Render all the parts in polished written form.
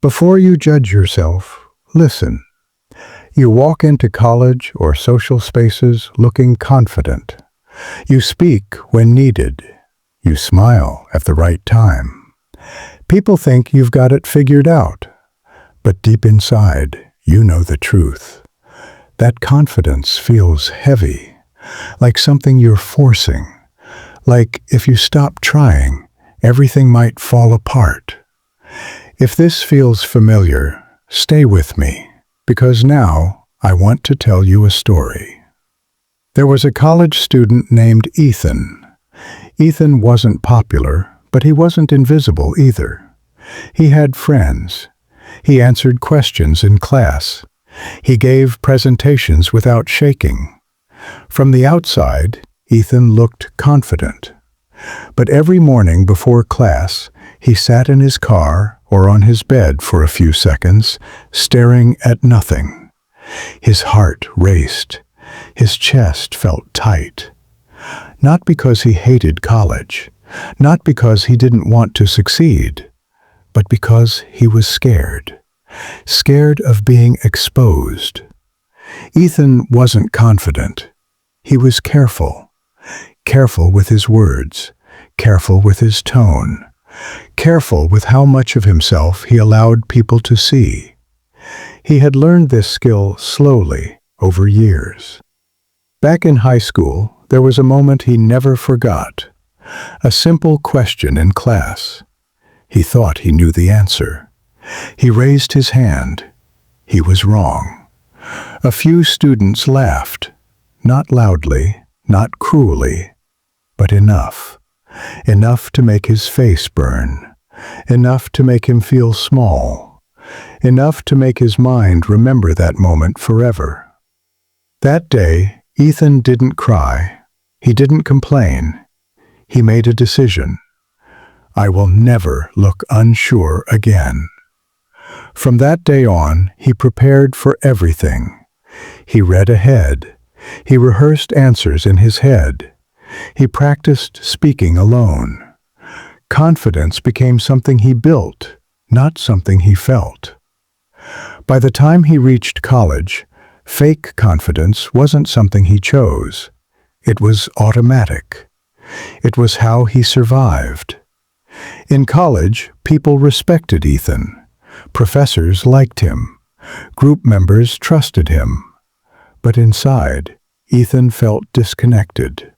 Before you judge yourself, listen. You walk into college or social spaces looking confident. You speak when needed. You smile at the right time. People think you've got it figured out, but deep inside, you know the truth. That confidence feels heavy, like something you're forcing, like if you stop trying, everything might fall apart. If this feels familiar, stay with me, because now I want to tell you a story. There was a college student named Ethan. Ethan wasn't popular, but he wasn't invisible either. He had friends. He answered questions in class. He gave presentations without shaking. From the outside, Ethan looked confident. But every morning before class, he sat in his car or on his bed for a few seconds, staring at nothing. His heart raced. His chest felt tight. Not because he hated college, not because he didn't want to succeed, but because he was scared. Scared of being exposed. Ethan wasn't confident. He was careful. Careful with his words. Careful with his tone. Careful with how much of himself he allowed people to see. He had learned this skill slowly over years. Back in high school, there was a moment he never forgot. A simple question in class. He thought he knew the answer. He raised his hand. He was wrong. A few students laughed, not loudly, not cruelly, but enough. Enough to make his face burn. Enough to make him feel small. Enough to make his mind remember that moment forever. That day, Ethan didn't cry. He didn't complain. He made a decision. I will never look unsure again. From that day on, he prepared for everything. He read ahead. He rehearsed answers in his head. He practiced speaking alone. Confidence became something he built, not something he felt. By the time he reached college, fake confidence wasn't something he chose. It was automatic. It was how he survived. In college, people respected Ethan. Professors liked him. Group members trusted him. But inside, Ethan felt disconnected.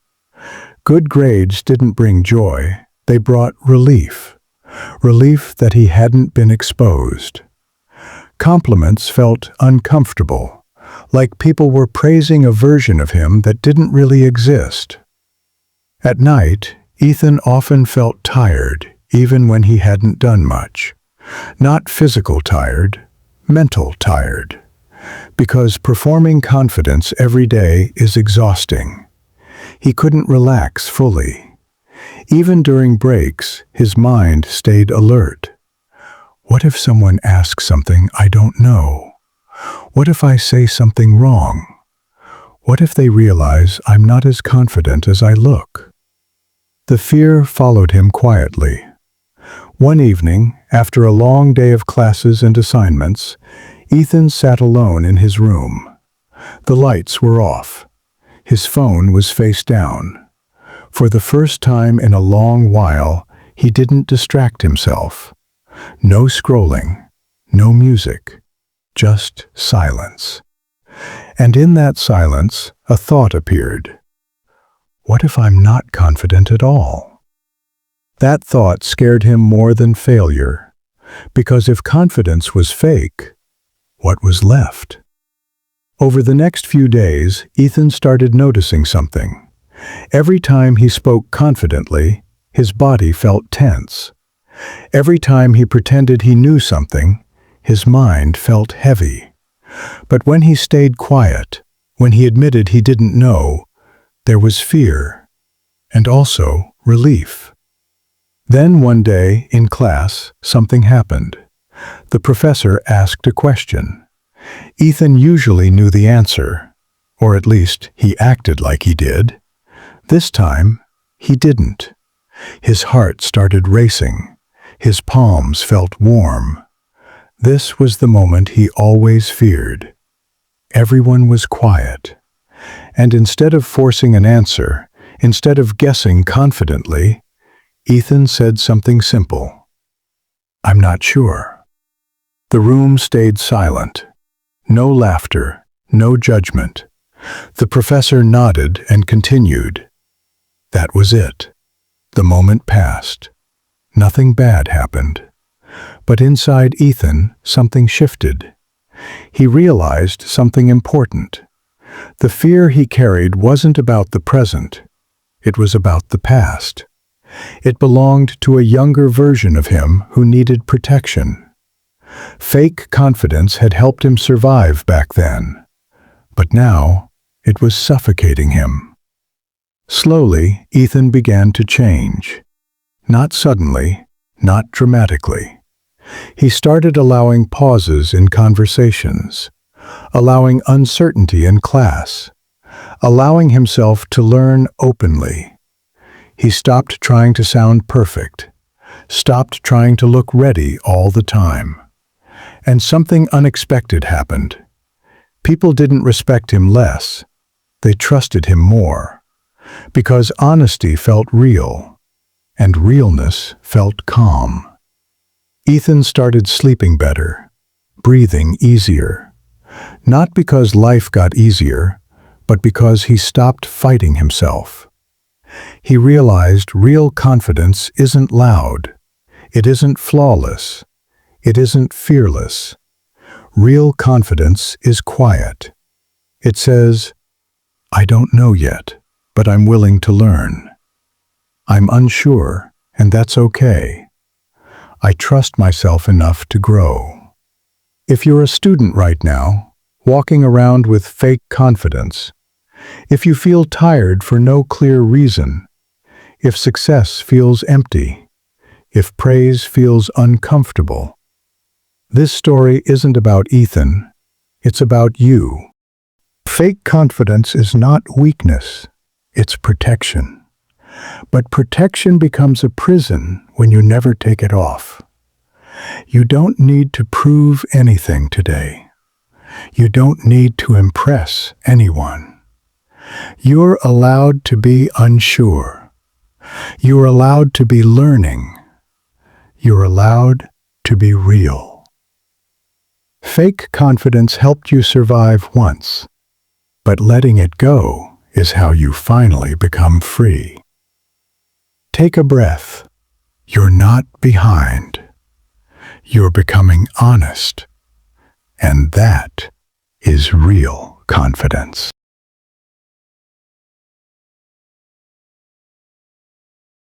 Good grades didn't bring joy. They brought relief. Relief that he hadn't been exposed. Compliments felt uncomfortable, like people were praising a version of him that didn't really exist. At night, Ethan often felt tired, even when he hadn't done much. Not physical tired, mental tired. Because performing confidence every day is exhausting. He couldn't relax fully. Even during breaks, his mind stayed alert. What if someone asks something I don't know? What if I say something wrong? What if they realize I'm not as confident as I look? The fear followed him quietly. One evening, after a long day of classes and assignments, Ethan sat alone in his room. The lights were off. His phone was face down. For the first time in a long while, he didn't distract himself. No scrolling, no music, just silence. And in that silence, a thought appeared. What if I'm not confident at all? That thought scared him more than failure, because if confidence was fake, what was left? Over the next few days, Ethan started noticing something. Every time he spoke confidently, his body felt tense. Every time he pretended he knew something, his mind felt heavy. But when he stayed quiet, when he admitted he didn't know, there was fear, and also relief. Then one day, in class, something happened. The professor asked a question. Ethan usually knew the answer, or at least he acted like he did. This time, he didn't. His heart started racing. His palms felt warm. This was the moment he always feared. Everyone was quiet, and instead of forcing an answer, instead of guessing confidently, Ethan said something simple. "I'm not sure." The room stayed silent. No laughter, no judgment. The professor nodded and continued. That was it. The moment passed. Nothing bad happened. But inside Ethan, something shifted. He realized something important. The fear he carried wasn't about the present. It was about the past. It belonged to a younger version of him who needed protection. Fake confidence had helped him survive back then. But now, it was suffocating him. Slowly, Ethan began to change. Not suddenly, not dramatically. He started allowing pauses in conversations, allowing uncertainty in class, allowing himself to learn openly. He stopped trying to sound perfect, stopped trying to look ready all the time. And something unexpected happened. People didn't respect him less. They trusted him more. Because honesty felt real, and realness felt calm. Ethan started sleeping better, breathing easier. Not because life got easier, but because he stopped fighting himself. He realized real confidence isn't loud. It isn't flawless. It isn't fearless. Real confidence is quiet. It says, "I don't know yet, but I'm willing to learn. I'm unsure, and that's okay. I trust myself enough to grow." If you're a student right now, walking around with fake confidence, if you feel tired for no clear reason, if success feels empty, if praise feels uncomfortable, this story isn't about Ethan, it's about you. Fake confidence is not weakness, it's protection. But protection becomes a prison when you never take it off. You don't need to prove anything today. You don't need to impress anyone. You're allowed to be unsure. You're allowed to be learning. You're allowed to be real. Fake confidence helped you survive once, but letting it go is how you finally become free. Take a breath. You're not behind. You're becoming honest. And that is real confidence.